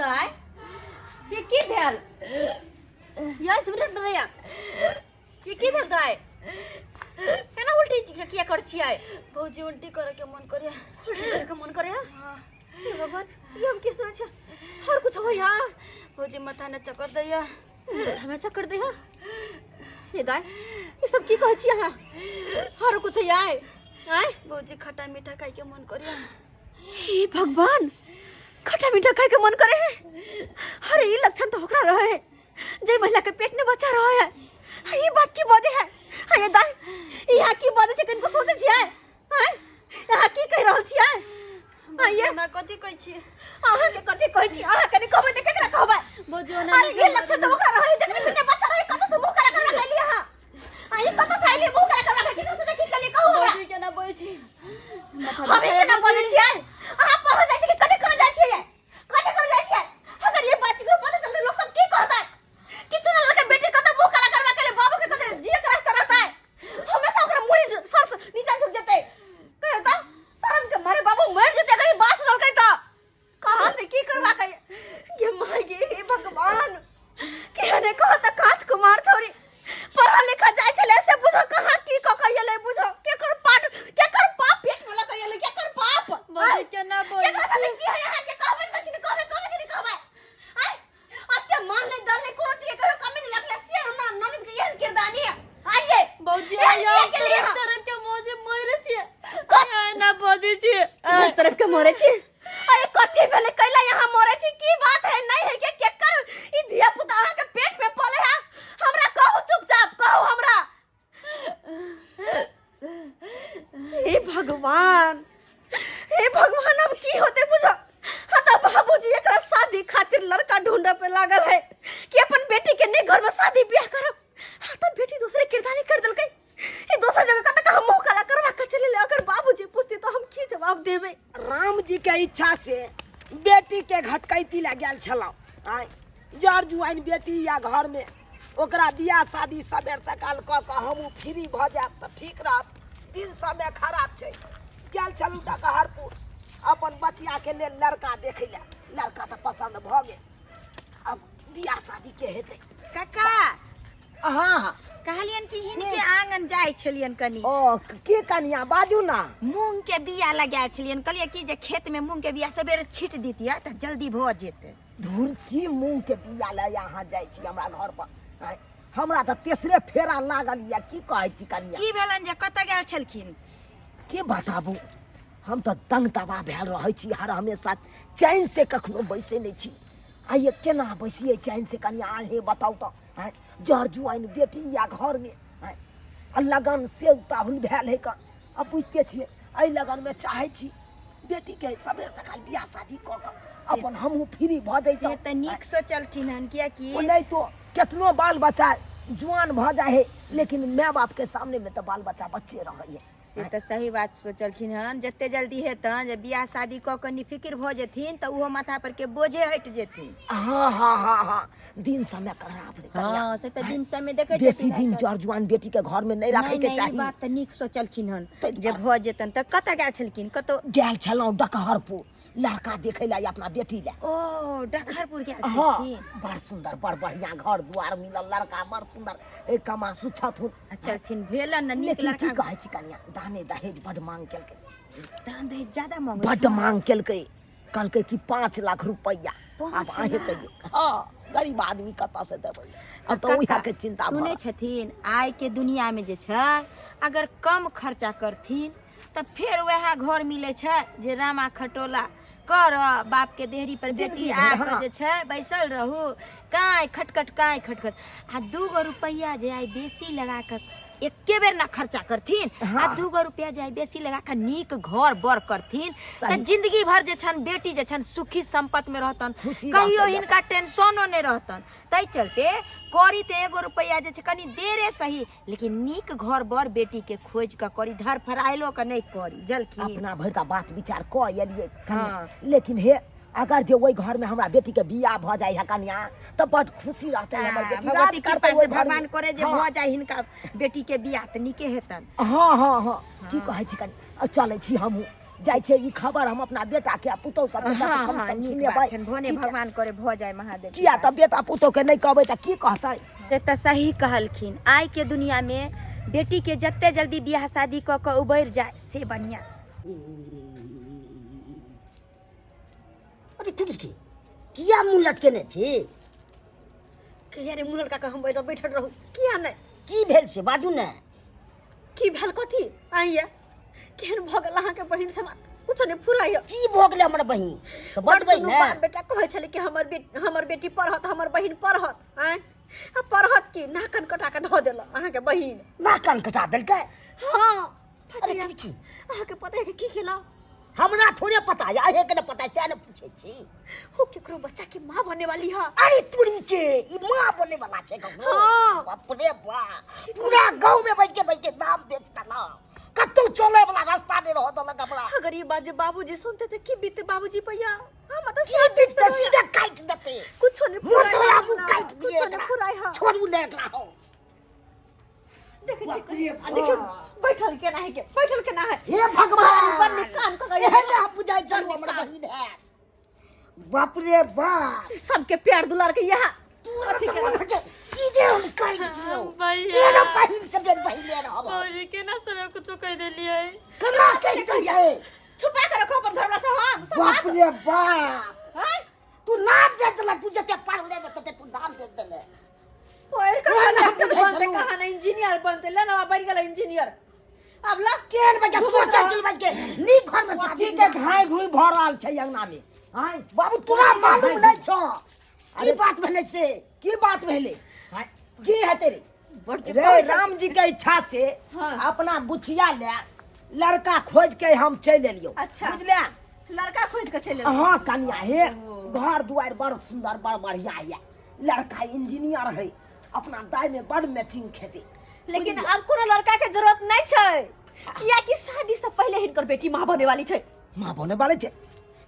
दाय ये की भेल यार सुन रे या ये की भेल दाय केना उल्टी किया कर छियै भौजी उल्टी करे के मन करे उल्टी करे के मन करे हां हे भगवान ये हम की सोच और कुछ हो या भौजी माथा ने चक्कर दैया हमें चक्कर दे हां ये दाय ये सब की कहै छी अहाँ और कुछ आय आय भौजी खट्टा मीठा खाए के मन करे हे भगवान खट्टा मीठा खाए के मन करे है अरे ये लक्षण तो ओकरा रहे है जे महिला के पेट में बच्चा रहे है ये बात की बात है ये दाय यहाँ की बात है कनको सोचे छियै हैं यहाँ की कह रहल छियै आइए ना कथि कहै छी अहाँ के कथि कहै छी अहाँ कने कहबै त केकरा कहबै भौजी ना अरे ये लक्षण तो ओकरा रहे जकरा पेट में बच्चा रहे कत से मुंह करा करा कैली अहाँ आई कत से आइली मुंह करा करा किछो से देखि कली कहू भौजी के ना बोलै छी हम केना बोलै छियै अहाँ पढ़ जाइ छी कि कने कर जाइ छियै कने कर जाइ छियै अगर ये बात के पता चलते लोग सब की कहता किछु न लगे बेटी कत मुंह करा करवा के बाबू के कत जिए के रास्ता रहता है हमेशा ओकरा मुड़ी सर नीचे झुक जते कहता शर्म के मारे बाबू मर जते अगर ये बात सुनल त कहां से की करवा के ये माय गे हे भगवान केने कहता काज कुमार थोड़ी पढ़ा लिखा जाय छले से बुझो कहां की क कहिए बुझो के कर पाप पेट में लगा ये के कर पाप भौजी के ना बोलै छी की है यहां के कहबै आय अत्ते मान ले दल ने कोनो चीज के कमी नहीं लगले से ना ननद के यहन किरदानी है आइए भौजी आया तरफ के मोजे मरे छी कहीं आय ना भौजी छी तरफ के मरे छी अरे कथि भेले कैला यहां मरे छी की बात है नहीं है के केकर ई धिया पुता अहाँ के पेट में पले है हमरा कहू चुपचाप कहू हमरा हे भगवान अब की होते बुझो हता बाबूजी एकरा शादी खातिर लड़का ढूंढे पे लागल है कि अपन बेटी के ने घर में शादी ब्याह करब हता बेटी दूसरे किरदानी कर देलकै ई दूसरा जगह कत हम मुंह काला करवा के चले ले अगर बाबूजी पूछते तो हम की जवाब देबे राम जी के इच्छा से बेटी के घटकैती ला गेल छलौ आय जर जुआइन बेटी या घर में ओकरा बियाह शादी सबेर सकाल क के हम फ्री भ जाब त ठीक रहत दिन समय खराब छै गेल छलू डकहरपुर अपन बचिया के लेल लड़का देखे ले लड़का त पसंद भ गेल अब बियाह शादी के हेतै काका हां कहलियन कि हिनके आंगन जाय छलियन कनी ओ के कनिया बाजू ना मूंग के बिया लगाय छलियन कहलिए कि जे खेत में मूंग के बिया सबेरे छीट दीतिया त जल्दी भ जेते धुर की मूंग के बिया ले यहाँ जाय छी हमरा घर पर आय हमरा त तेसरे फेरा लागल या की कहै छी कनिया की भेलन जे कत गेल छलखिन के बताबू हम तो दंग दबा भेल रहै छी हर हमेशा चैन से कखनो बैसे नहीं छी आइए केना बैसिए चैन से कनिया आहे बताऊ तो जर जुआइन बेटी या घर में लगन से ताहुन भेल है का अब बुझते छिए एहि लगन में चाहे छी बेटी के सबेर सकाल बियाह शादी क के अपन हमहू फ्री भ जइतो से त नीक सोचलखिन हन किया कि ओ नहीं तो केतनो बाल बच्चा जुआन भ जाए है लेकिन माय बाप के सामने में तो बाल बच्चा बच्चे रहे है से त सही बात सोचलखिन हन जते जल्दी हेतन जे बियाह शादी क के निफिकिर भ जेथिन त उहो माथा पर के बोझे हट जेथिन हां दिन समय खराब रे हां से त दिन समय देखे बेसी दिन जर जुआन बेटी के घर में नहीं रखे के चाहिए बात त नीक सोचलखिन हन जे भ जेतन त कत गेल छलखिन कतो गेल छलौ डकहरपुर लड़का देखे ला अपना बेटी ला ओ डकहरपुर गेल हां छलखिन बड़ सुंदर बड़ बढ़िया घर द्वार मिलल लड़का बड़ सुंदर एक कमा सुछथुन चलथिन भेलन न नीक लेकिन लड़का की कहै छी कनिया दाने दहेज बड़ मांग केलकै दान दहेज ज्यादा मांग बड़ मांग केलकै कहलकै कि 5 लाख रुपया अब आहे कहिए हां गरीब आदमी कत से देबै अब तो उहा के चिंता सुने छथिन आइ के दुनिया में जे छै अगर कम खर्चा करथिन त फिर वह घर मिले छै जे रामा खटोला कर बाप के देहरी पर बेटी आ के जे छै बैसल रहू काई खटखट आ 2 रुपया जे आई बेसी लगा के एके बेर ना खर्चा करथिन आ 2 रुपया जे आई बेसी लगा के नीक घर बर करथिन त जिंदगी भर जे छन बेटी जे छन सुखी संपत में रहतन कहियो हिनका टेंशनो नहीं रहतन तै चलते करी ते 1 रुपया जे छै कनी देरे सही लेकिन नीक घर बर बेटी के खोज के करी धर फराइलो के नहीं करी जलखी अपना भरता बात विचार क एलिए लेकिन हे अगर जे वही घर में हमरा बेटी के बियाह भ जाय है कन्या त बड़ खुशी रहते हमर बेटी भगवती कृपा से भगवान करे जे भ जाय हिनका बेटी के बियाह त नीके हेतन हां की कहै छी कन्या चलै छी हमहू जाय छै ई खबर हम अपना बेटा के पुतौ सब के हाँ कम हाँ से कम नीक सुनेबै बात छनि भोने भगवान करे भ जाय महादेव किया त बेटा पुतौ के नहीं कहबै त की कहतै से तऽ सही कहलखिन आइ के दुनिया में बेटी के जते जल्दी बियाह शादी क के उबैर जाए से बढ़िया। अरे तुझके किया मुंह लटकेने छी कहिया रे मुनल काका हम बैठल रहू किया नहीं की भेल से बाजू ने की भेल कथी आइया केहन भ गेल अहाँ के बहिन से कुछ नहीं फुराइया की भ गेलै हमर बहिन से बतबै दुनू ने बाप बेटा कहै छले कि हमर बेटी पढ़त हमर बहिन पढ़त आय आ पढ़त की नाकन कटा के ध देल अहाँ के बहिन नाकन कटा देलकै हां अरे फतिया की अहाँ के पता है कि की केला हमरा थोड़े पता है अहे के न पता है क्या न पूछे छी हो केकरो बच्चा के मां बनने वाली है अरे तुरी के ई मां बने वाला छै कहो हाँ। बाप रे बाप पूरा गांव में बैठ के नाम बेचता ना कतो चले वाला रास्ता नहीं रहो तो लगा बड़ा अगर ये बात जब बाबूजी सुनते थे की बीते बाबूजी भैया हम तो की बीच से सीधा काट देते कुछ नहीं मुंह तो आपू काट कुछ दिए नहीं फुराई है छोड़ू ले एकरा हो देखे बाप रे देखियो बैठल के ना है के बैठल के ना है हे भगवान ऊपर में कान का गई एहन ना बुझाई चलू हमर बहिन है बाप रे बाप सबके प्यार दुलार के यहाँ सीधे हम काट दियो भैया ये ना बहिन से बेन बहिन ले रहो बाबूजी के ना सब कुछ कह देलिए कना कह कहिए छुपा के रखो अपन घर से हम सब बाप रे बाप हैं तू नाम दे देला तू जते पढ़ ले जते तू नाम दे देले ओए कहा ना इंजीनियर बनते ले ना बन गेल इंजीनियर अब लग केन बजे सोचा चल बजे नी घर में शादी के घाय घुई भ रहल छै अंगना में हां बाबू तोरा मालूम नहीं छो की बात भेले से की बात भेले हां की हेते रे रे राम जी के इच्छा से अपना बुचिया ले लड़का खोज के हम चल एलियो अच्छा। बुझले लड़का खोज के चले हां कन्या हे घर दुआर बड़ सुंदर बड़ बढ़िया है लड़का इंजीनियर है अपना दाई में बड़ मैचिंग खेती लेकिन अब कोनो लड़का के जरूरत नहीं छै किया कि शादी से पहले हिनकर बेटी मां बने वाली छै मां बने वाले छै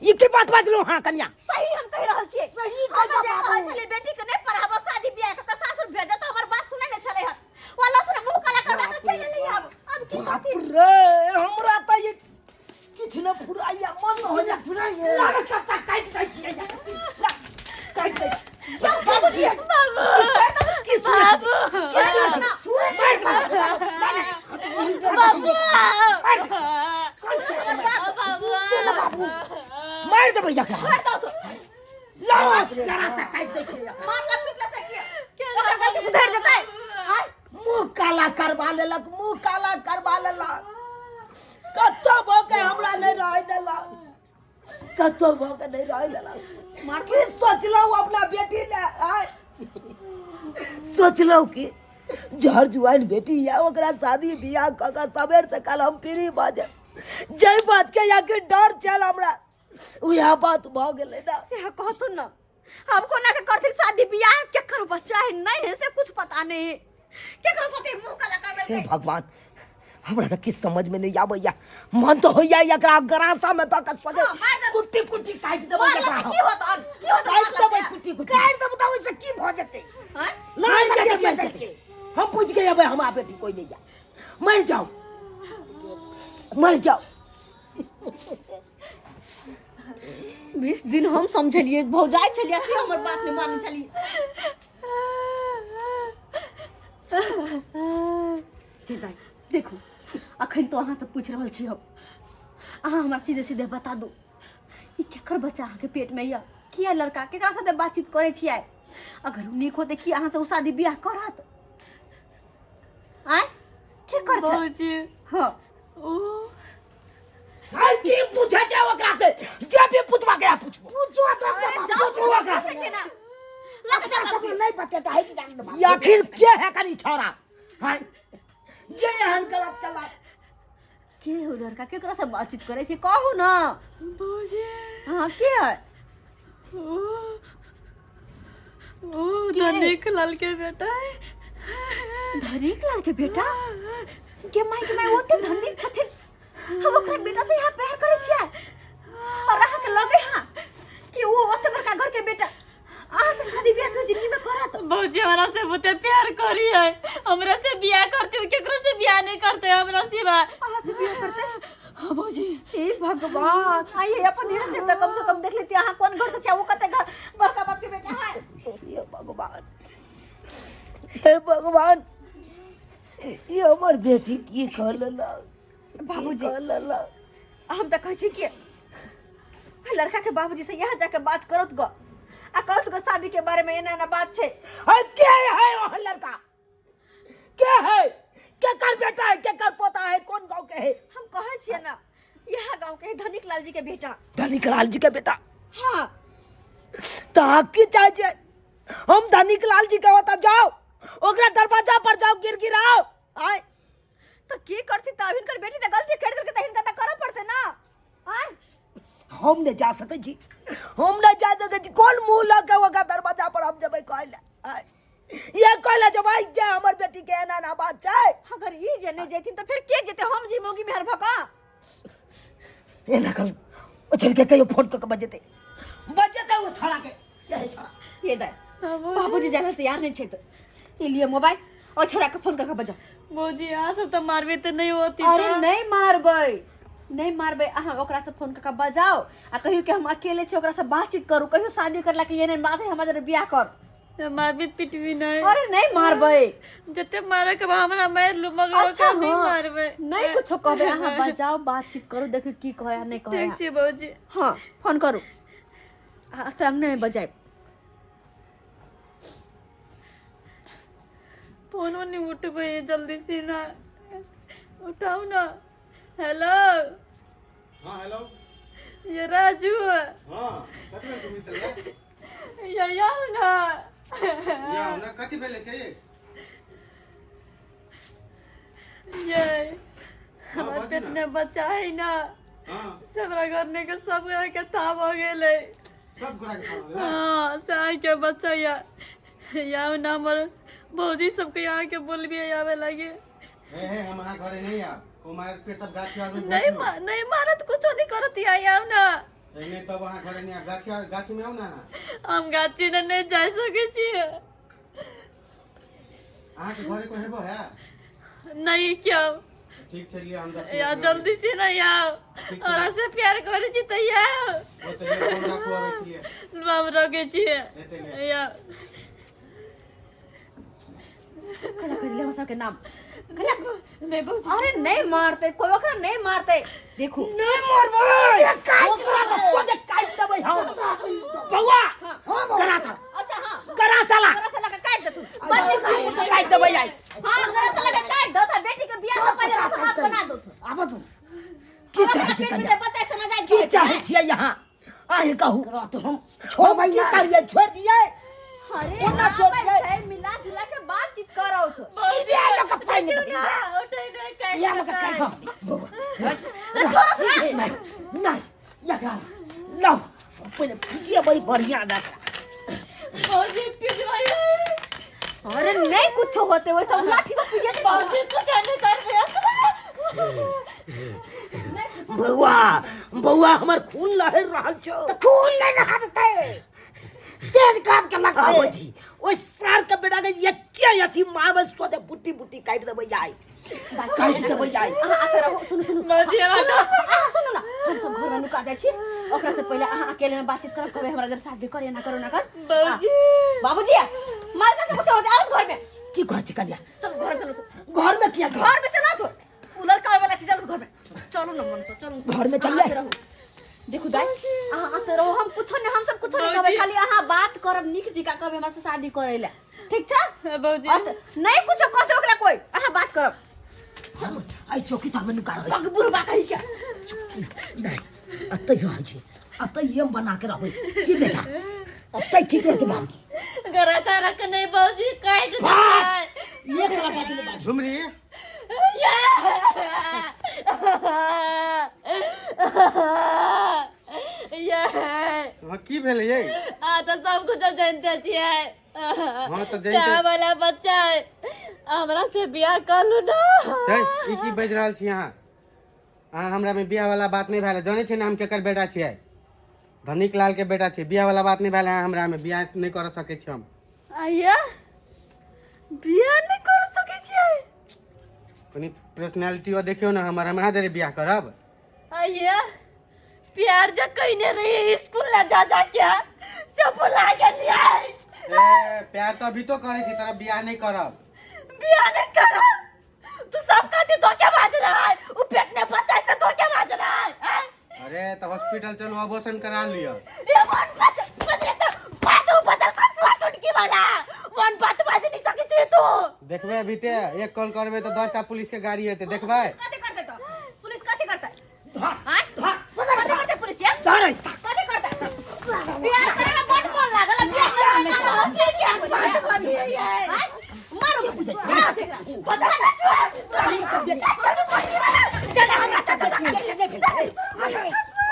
ई की बात बाजलो हां कन्या सही हम कह रहल छियै सही हम कह जे कहै छलियै बेटी के नहीं पढ़ाबो शादी बियाह के सासुर भेज त हमर बात सुनै नै छलै हन वाला सुन मुंह काला करबा के चल गेलै अब की बाप करती रे हमरा त ये किछ न फुराइया मन हो जा फुराइया लाग कत्ता काट दै छी काट दै बाबूजी बाबू की बाबू बाबू मार दे भैया मार दो तो लाओ जरा सा काट दै छी मारला पिटला से किया ओकर गलती सुधर जेतै हाय मुंह काला करवा लेलक मुंह काला करवा लेलक कत्तो भोके हमरा नहीं रह देलक कत्तो भोके नहीं रह देलक की सोचलौ अपना बेटी ले आय सोचलौ कि जहर जुआन बेटी या ओकरा शादी बियाह क के सबेर से कल हम फ्री बाजे जय बात के या के डर चल हमरा उया बात भ गेलै ना से कहतो न हमको ना के करथिन शादी बियाह के करो बच्चा है नहीं है से कुछ पता नहीं के करो साथे मुंह काला कर हे देलकै भगवान हमरा त किछ समझ में नहीं आबैया मन तो होइया एकरा गरासा में तक सोचे हाँ, मार दे। कुट्टी कुट्टी काट देबै मारला से की होत की होत काट देबै कुट्टी कुट्टी काट देबै त ओइसे की भ जेतै हैं मर जेतै हम पूछ के अबे हमरा बेटी कोई नहीं जा मर जाओ 20 दिन हम समझलिए भौजाई छलिए से हमर बात नहीं मानै छलिए सीधा देखो अखन तो अहाँ से पूछ रहल छी हम अहाँ हमरा सीधे सीधे बता दो ई केकर बच्चा अहाँ के पेट में या किया लड़का केकरा साथे बातचीत करे छियै अगर उ नीक होते कि अहाँ से उ शादी बियाह करत आय के कर छ बाबूजी हां ओ हां की पूछे छै ओकरा से जे भी पूछवा के पूछवा ओकरा से लग जा सब नहीं बतेता है कि आखिर के है कनी छोरा हां जे एहन गलत कला के हो लड़का केकरा से बातचीत करे छै कहू ना बाबूजी हां के है ओ धनिक लाल के बेटा है धनिक लाल के बेटा के माई ओते धनिक छथिन हम ओकरा बेटा से यहाँ प्यार करे छियै और अहाँ के लगे हां कि वो ओते बड़का घर के बेटा अहाँ से शादी बियाह के जिंदगी में करत बाबूजी हमरा से बहुते प्यार करी है हमरा से बियाह करते हो केकरो से बियाह नहीं करते हमरा सिवा अहाँ से बियाह करते बाबूजी हे भगवान आइए अपन यहाँ से तो कम से कम देख लेती यहाँ कौन घर से चाहे वो कते बड़का बाप के बेटा है। हे भगवान, हे भगवान, ये हमर बेटी की कहलला बाबूजी कहलला। हम तो कहे छी कि लड़का के बाबूजी से यहाँ जाके बात करत गो आ कहत गो शादी के बारे में एना बात छे। है के है वो लड़का, के है, के कर बेटा है, के कर पोता है, कौन गांव के है? हम कहे छिए ना यहाँ गांव के धनिक लाल जी के बेटा। धनिक लाल जी के बेटा? हाँ तो की चाहिए हम धनिक लाल जी का होता जाओ ओकरा दरवाजा पर जाओ गिराओ आए तो की करती तब इनकर बेटी तो गलती कर देल के त इनका त करे पड़ते ना। आय हम नहीं जा सके जी, हम नहीं जा सके जी। कौन मुंह लगा होगा दरवाजा पर हम जब कहला ये कहला जब आई जा हमर बेटी के एना ना बात चाहे। अगर ई जे नहीं जेथिन तो फिर के जेते हम जी मोगी मेहर भका। एना कर ओ चल के कहियो फोन क बजते वो छोड़ा के से छोड़ा ये दे बाबूजी जाने तैयार नहीं छे तो ये लिए मोबाइल और छोरा के फोन करके बजा। बाबूजी यहाँ सब तो मारबे तो नहीं होती। अरे नहीं मारबे अहाँ ओकरा से फोन करके बजाओ आ कहियो कि हम अकेले छे ओकरा से बातचीत करू कहियो शादी करला के ये नहीं बात है हमारे बियाह कर। मारबे पिटबी नहीं। अरे नहीं मारबे जते मारे के हमरा मार लू मगर अच्छा नहीं हाँ। मारबे नहीं कुछ कहबे अहाँ बजाओ बातचीत करू देखो की कहे नहीं कहे। ठीक छै बाबूजी। हाँ फोन करू संग नहीं बजाए फोन नहीं उठबे जल्दी से ना उठाओ ना। हेलो हाँ हेलो ये राजू हाँ कतने तुम्ही तले या ना या ना कति बेले छे ये हाँ, हमारे बाजू पेट ना। में बच्चा है ना हाँ सबरा करने के सब के थाम हो गेले। सब गुरा के खाना हाँ साई के बच्चा या ना हमर भौजी सबके यहाँ के बोलबे आवे लगे। हे हमारा घरे नहीं आ ओ मार पेट तब गाछी आगे नहीं मारत कुछ नहीं करत आव ना। नहीं तब वहां घरे नहीं आ गाछी में आओ ना। हम गाछी ने नहीं जा सके छी। आहा के घरे को हेबो है नहीं क्या ठीक चलिए हम 10 या जल्दी से ना आओ और ऐसे प्यार करे छी त आओ वो तो ये फोन रखो आवे छिए हम रखे छी या कला कर ले मसा के नाम नहीं बहुत अरे नहीं मारते कोई ओकरा नहीं मारते देखो नहीं मारबो ये काट को काट देबै हम बउआ करा सा अच्छा हाँ करा साला गरा से लगा काट दे तू काट देबै आई। हाँ गरा से लगा काट दो था बेटी के बियाह से पहले रस्म हाथ बना दो तू आब तू की चाहे छी पेट में कन्या से बच्चा से ना जाए की चाहे छी यहाँ आए कहू तो हम छोड़बै ना करिए छोड़ दिए अरे कोना छोड़ दिए मिला जुला के बातचीत करो तो सीधे लोग पाइन उठे नहीं कर या मका कह नहीं नहीं या करा लो पहले पूछिए बड़ी बढ़िया ना भौजी पिटवाई अरे नहीं कुछ होते वो सब लाठी में पूजा भौजी कुछ नहीं कर बउआ बउआ हमर खून लहर रहल छौ तो खून ले रहते तेल काम के लग आबजी ओइ सार के बेटा के ये क्या यथी मारबे सोते बुट्टी बुट्टी काट देबै आई काट देबै आई। आते रहो सुनो भौजी सुनो ना हम सब घर में नुका जाय छी ओकरा से पहले अहाँ अकेले में बातचीत करब कबे हमरा जरा शादी करे ना करो ना कर बाबूजी बाबूजी मार के कुछ होते आओ घर में की कहै छी कन्या चलो घर चलो घर में किया छ घर में चला तो वो लड़का वाला चीज चलो घर में चलो ना मन तो चलो घर में चल आते रहो देखो दाई अहाँ आते रहो हम कुछ नहीं हम सब कुछ नहीं कहबे खाली अहाँ बात करब निक जी का कहबे हमरा से शादी करेला ठीक छ बाबूजी नहीं कुछ कहते ओकरा कोई अहाँ बात करब आई चौकी ता में निकाल पग बुरबा कहि क्या नहीं अतै रहै छी अतै यम बना के रहबै की बेटा अतै ठीक रहते बाबू गरा सारा के नहीं भौजी काट दे ये करा बात में बात झुमरी हां की भेले ये आ तो सब कुछ जानते छिए हां तो जानते वाला बच्चा है हमरा से बियाह कर लू ना। ई की बज रहल छी अहाँ अहाँ हमरा में बियाह वाला बात नहीं भेले जाने छी ना हम केकर बेटा छियै धनिक लाल के बेटा छी बियाह वाला बात नहीं भेले हमरा में बियाह नहीं कर सके छी हम आया बियाह नहीं कर सके छिए कनी पर्सनालिटी देखियो ना हमरा जरे बियाह करब आइए प्यार जा कइने रही स्कूल ना जा जा क्या सब बुला के लिए ए प्यार तो अभी तो करे थी, तेरा बियाह नहीं करब। बियाह नहीं करा तू सब कहती धोखेबाज रहा है वो पेट ने बच्चा से धोखेबाज रहा है हैं? अरे तो हॉस्पिटल चलो, अबॉर्शन करा लियो। ये मन बजरे तो बात बदल का स्वाद उठकी वाला मन बात बाज नहीं सके छे तू देखबे अभी ते एक कॉल करबे तो 10 टा पुलिस के गाड़ी हेते, देखबे। कथि करते तो पुलिस कथि करते धर हैं धर कथि करते पुलिस ये धर ऐसा कथि करते बियाह करे में बड़ मन लागल बियाह करे में ना होते क्या बात बनी है ये मारो बुझे बता ना चल हमरा साथ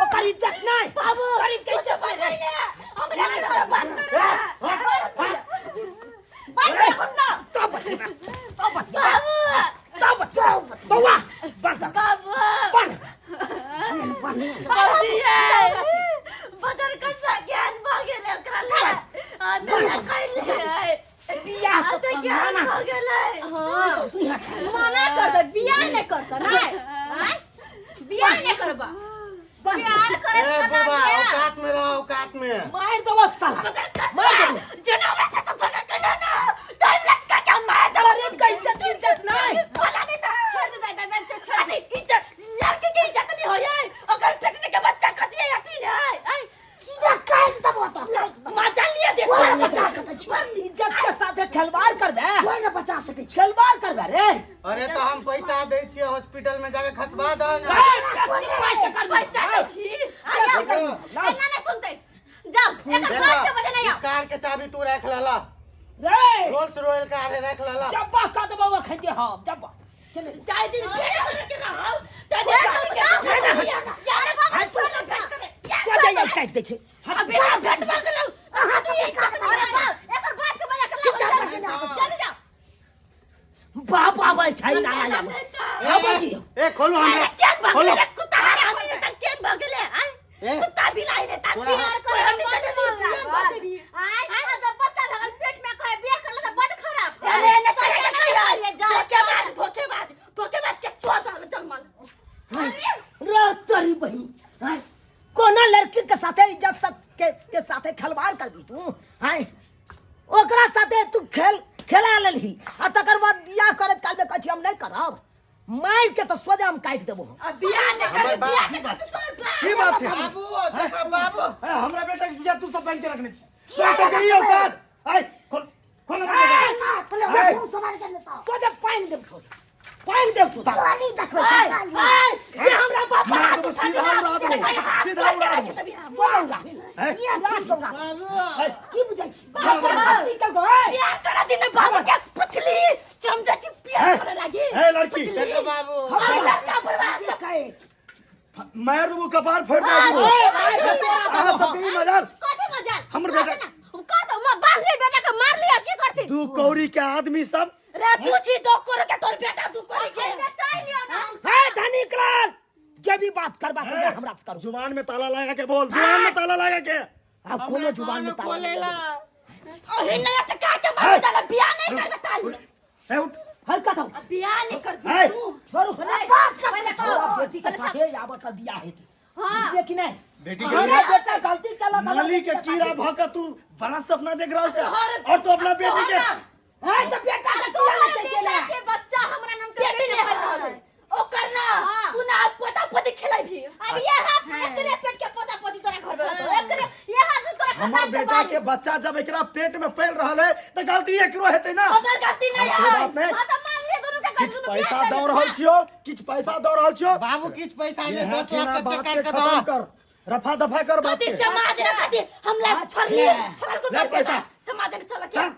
ओकर इज्जत नहीं बाबू गरीब के इज्जत नहीं ले हमरा के बात कर बउआ बंद बदर कसा ज्ञान भागेले ओकरा ले आ मेरा कइले बियाह तो ज्ञान भागेले हां मना कर दे बियाह नहीं करता ना बियाह नहीं करबा प्यार करे ए बाबा औकात में रहो, औकात में। मार दो साला मार दो जनवा से तो धोखा करना ना तो लटका के मार दो गरीब का इज्जत नहीं बोला नहीं था छोड़ दे दादा छोड़ दे इज्जत लड़के की इज्जत नहीं हो जाए अगर पेटने के बच्चा खाती है याती नहीं सीधा काट दबो तो मजा लिया देखो कोई ना बचा सके इज्जत के साथ खिलवाड़ कर दे, कोई ना बचा सके खिलवाड़ कर दे रे। अरे तो हम पैसा दे छिए, हॉस्पिटल में जाके खसवा दो ना। पैसा दे छी ना ना सुनते जाओ एक बात के वजह नहीं कार के चाबी तू रख लला, रे रोल्स रॉयल कार है रख लला। जब्बा का दबावा खंजे हम जब्बा चले चाय दिन भेंट करके रहो ते भेंट करके यार बाबा छोड़ भेंट करे सजा या काट दे छे अबे भेंट कर लो कहां दी इज्जत नहीं है एकर बात के वजह कर लो चल जा बाप आवे छै ना आया ए खोलो हमरा खोलो। कुत्ता हमने तक केन भागले हैं कुत्ता बिलाई ने तक यार को हम चले आई तो बच्चा भगल पेट में कहे बियाह कर ले तो बड़ खराब अरे न चले धोखेबाज के चोट जन्मल रे तोरी बहन कोना लड़की के साथे इज्जत के साथे खिलवाड़ कर दी तू हाय ओकरा साथे तू खेला लेली आ तकर बाद बियाह करत काल में कछि हम नहीं करब मार के तो सोजा हम काट देबो। बियाह न कर बियाह न कर की बात छै बाबू देखो बाबू, हमरा बेटा के बियाह तू सब बांध के रखने छी कैसे गई औकात आई खोल सोजा पाइन देब सोजा पानी देखबै ये हमरा बाप हाथ उठा सीधा उड़ा ये छोड़ा की बुझै छी बाबू गलती कर गो बियाह करा दिन बाबू के पुछली समझा छी प्यार करे लागी ए लड़की देखो बाबू। हमारा लड़का बर्बाद कहे मार दबो कपार फाड़ दबो कहां सब गई मजाल कथि मजाल हमर बेटा कर दो मैं बांध ले बेटा के मार लिया की करती दू कौड़ी के आदमी सब रे पूछी दो कर के तोर बेटा तू कर के चाह लियो ना है धनिक लाल जे भी बात करबा के हमरा से करू जुबान में ताला लगा के बोल, जुबान में ताला लगा के अब कोनो जुबान में ताला बोलेला। ओही नया त का के मार जाला बियाह नहीं कर बता ए उठ है कथौ बियाह नहीं कर है। तू छोड़ो बात से पहले कहो बेटी के साथे यावत का बियाह हेती हां ये कि नहीं बेटी के हमारा बेटा गलती कला नाली के कीड़ा भागा तू बड़ा सपना देख रहा है और तू अपना बेटी के है तो बेटा का किया चाहिए ना के बच्चा हमरा नाम के बेटी नहीं ओ करना तू ना पोता पोती खिलाई भी अब ये हाथ एकरे पेट के पोता पोती तोरा घर पर एकरे ये हाथ तोरा हमार बेटा के बच्चा जब एकरा पेट में पल रहल है त गलती एकरो हेतै ना। हमर गलती नहीं है बात नहीं। हां तो मान ले दोनों के किछ पैसा दौ रहल छियो, किछ पैसा दौ रहल छियो बाबू किछ पैसा ये ले 10 लाख का बात चक्कर के का खत्म दो। कर, रफा दफा कर बात कति के। समाज रे कति हमला छोड़ ले छोड़ को ले पैसा। समाज के चल के हां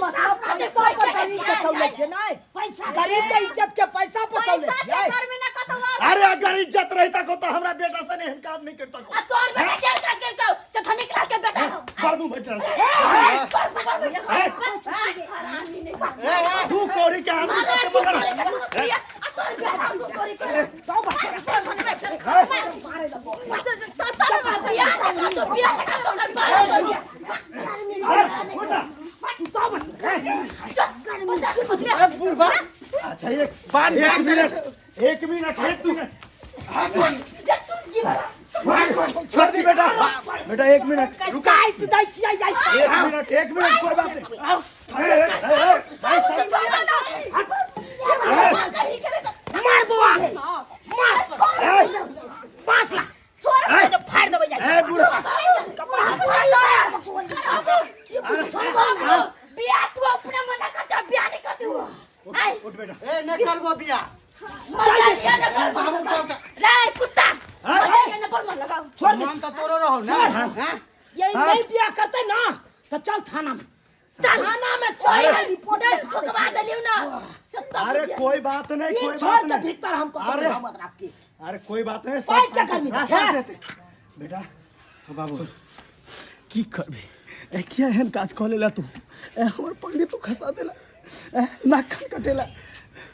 मतलब पैसा पर गरीब के तौले छे नहीं पैसा गरीब के इज्जत के पैसा पर तौले पैसा छे कर में ना कतवा अरे अगर इज्जत रहता को तो हमरा बेटा से नहीं काज नहीं करता को। आ तोर बेटा के काट के कहू से धनिक ला के बेटा हो बाबू बच रहा तू कौड़ी के आदमी के मगर आ तोर बेटा तू करी के तो अच्छा एक मिनट एक तू छोड़ दी बेटा बेटा 1 मिनट काट दै छियै आई 1 मिनट कोई बात नहीं मार बुआ मार पास ला छोड़ दे फाड़ देबै ए बुढ़ा बिया तू अपने मना करता बिया नहीं करती हो आई उठ बेटा ए न करबो बिया रे कुत्ता मजा के न पर मन लगाओ छोड़ दे मन तो तोरो रहो ना हां ये नहीं बिया करते ना तो चल थाना में थाना में चल रिपोर्ट ठोकवा दलियो ना सत्ता अरे कोई बात नहीं कोई छोड़ बात के नहीं भीतर हमको अरे हमर रास की अरे कोई बात नहीं कोई क्या करनी था? बेटा बाबू की करबी ए किया एहन काज क लेला तू ए हमर पगड़ी तू खसा देला ए नाक कटेला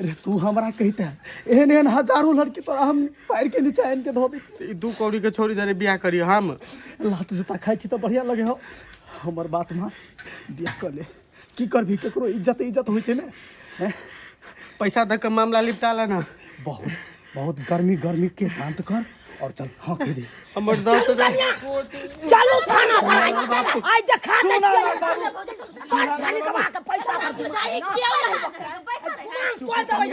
रे तू हमरा कहता एहन एहन हजारों लड़की तोरा हम पैर के नीचे आन के धो दी ई 2 कौड़ी के छोड़ी जरे बियाह करियो हम लात जूता खाइ छी त बढ़िया लगे हो हमर बात मान बियाह कर ले की करबी केकरो इज्जत होय छै ने पैसा दे के मामला निपटाला ना बहुत बहुत गर्मी के शांत कर और चल हाँ कह दे हमर दोस्त चलो थाना पर आई देखा दे छियै थाने के बात पैसा दे क्यों नहीं कोई देबै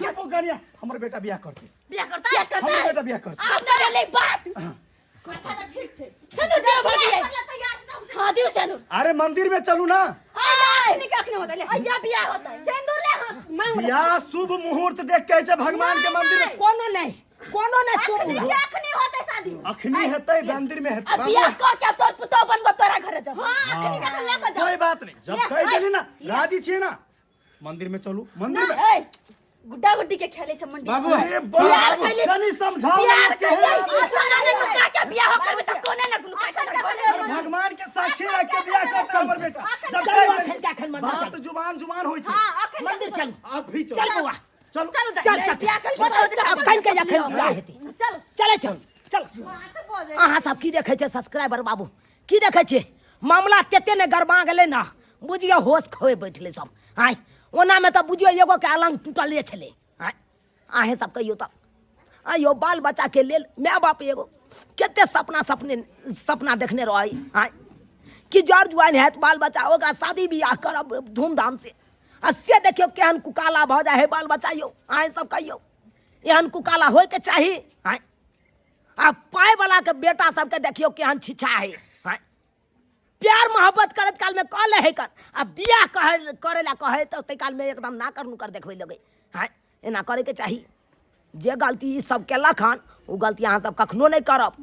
चुप करिया हमर बेटा बियाह करते बिया करता है हमर बेटा बियाह करते आपने बोले बात अच्छा तो ठीक थे सनु दे भागी हां दियो सनु अरे मंदिर में चलू ना निकाकने होता ले अय्या बिया होता है सिंदूर ले मांग बियाह शुभ मुहूर्त देख के छै भगवान के मंदिर में कोनो नहीं सुन निकाकने होता है शादी अखनी हेतै मंदिर में हेतै अब बिया को क्या तोर पुतो बनबो तोरा घरे जब हां अखनी का लेके जा कोई बात नहीं जब कह देली ना राजी छिए ना मंदिर में चलू मंदिर में ए गुड्डा गुड्डी के खेले से मंडी बाबू अरे बियाह बाबू कैले तनी समझाओ बियाह ना कैले के सोना ने तो का बियाह हो करबे त कोने न गुलू का भगवान के साक्षी रख के बियाह करता हमर बेटा जब अखन मंदिर बात जुबान होई छै मंदिर चल अभी चल चल बुआ चल चल अब कन के अखन बियाह हेतै चल अहाँ सब की देखै छै सब्सक्राइबर बाबू की देखै छै मामला तेते ने गरमा गेलै ना बुझियो होश खोए बैठले सब आय ओना में तो बुझियो एगो के अलंग टूटले छले आय आहे सब कहियो त आयो बाल बच्चा के लेल माय बाप एगो केते सपना देखने रही आय कि जर जुआन हैत बाल बच्चा ओकरा शादी बियाह करब धूमधाम से आ से देखियो केहन कुकाला भ जाए है बाल बच्चा यो आय सब कहियो एहन कुकाला होय के चाही आय आ पाए वाला के बेटा सबके देखियो केहन छिछा है आय प्यार मोहब्बत करत काल में कह ले है कर आ बियाह करे ला कहे तो ते काल में एकदम ना कर नुकर देखबे लगे हां एना करे के चाही जे गलती ई सब केलक हन उ गलती अहाँ सब कखनो नहीं करब